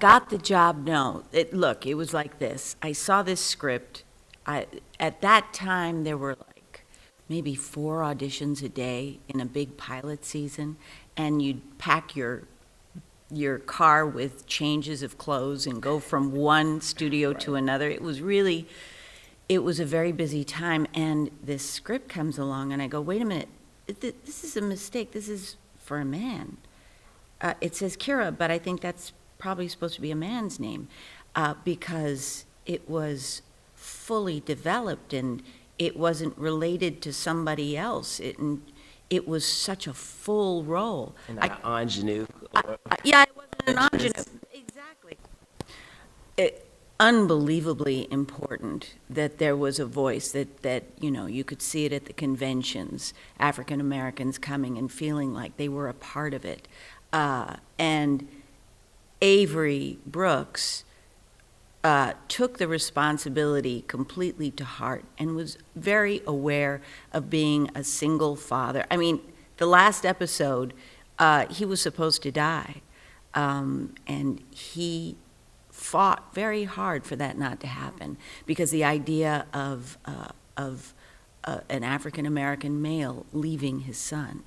got the job, no. Look, it was like this. I saw this script. At that time, there were like maybe 4 auditions a day in a big pilot season, and you'd pack your car with changes of clothes and go from one studio to another. It was a very busy time, and this script comes along, and I go, wait a minute, this is a mistake. This is for a man. It says Kira, but I think that's probably supposed to be a man's name, because it was fully developed and it wasn't related to somebody else. It was such a full role. And ingenue. Yeah, it wasn't an ingenue. Exactly. Unbelievably important that there was a voice that you could see it at the conventions, African Americans coming and feeling like they were a part of it. And Avery Brooks took the responsibility completely to heart and was very aware of being a single father. I mean, the last episode, he was supposed to die, and he fought very hard for that not to happen, because the idea of an African American male leaving his son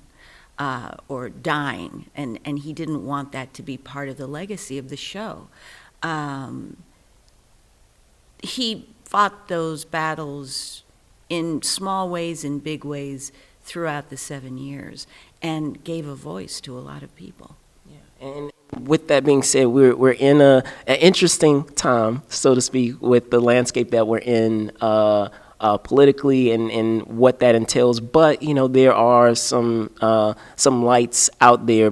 or dying, and he didn't want that to be part of the legacy of the show. He fought those battles in small ways and big ways throughout the 7 years, and gave a voice to a lot of people. Yeah, and with that being said, we're in an interesting time, so to speak, with the landscape that we're in politically and what that entails. But there are some lights out there,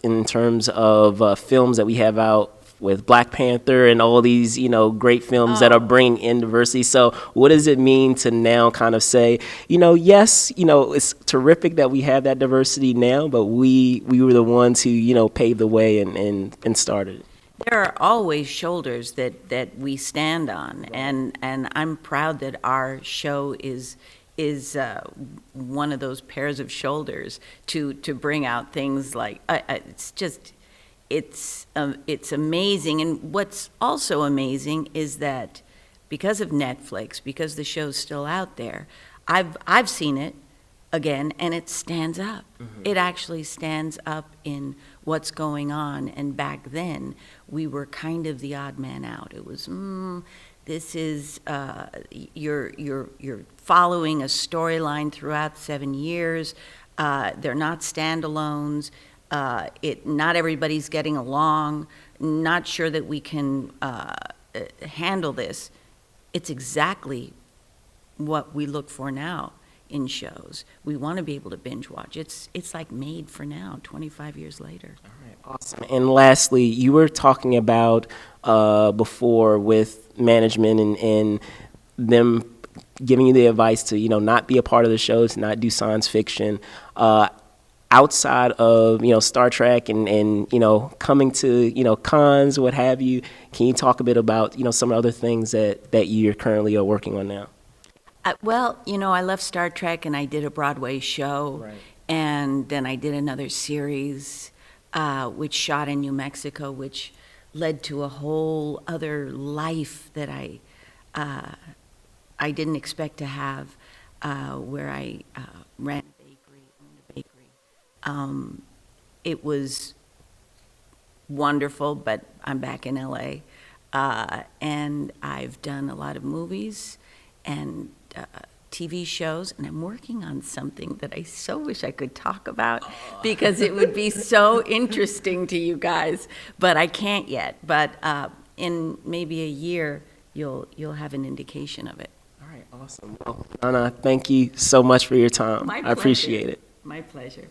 in terms of films that we have out with Black Panther and all these great films that are bringing in diversity. So what does it mean to now kind of say, yes, it's terrific that we have that diversity now, but we were the ones who paved the way and started it. There are always shoulders that we stand on, and I'm proud that our show is one of those pairs of shoulders to bring out things like it's amazing. And what's also amazing is that because of Netflix, because the show's still out there, I've seen it again, and it stands up. Mm-hmm. It actually stands up in what's going on. And back then, we were kind of the odd man out. It was, this is you're following a storyline throughout 7 years. They're not standalones. Not everybody's getting along. Not sure that we can handle this. It's exactly what we look for now in shows. We want to be able to binge watch. It's like made for now, 25 years later. All right, awesome. And lastly, you were talking about before with management and them giving you the advice to not be a part of the show, to not do science fiction. Outside of Star Trek and coming to cons, what have you, can you talk a bit about some other things that you're currently are working on now? Well, I left Star Trek and I did a Broadway show, right. And then I did another series which shot in New Mexico, which led to a whole other life that I didn't expect to have, where I ran a bakery. It was wonderful, but I'm back in LA, and I've done a lot of movies and TV shows, and I'm working on something that I so wish I could talk about because it would be so interesting to you guys, but I can't yet. But in maybe a year, you'll have an indication of it. All right, awesome. Well, Nana, thank you so much for your time. My pleasure. I appreciate it. My pleasure.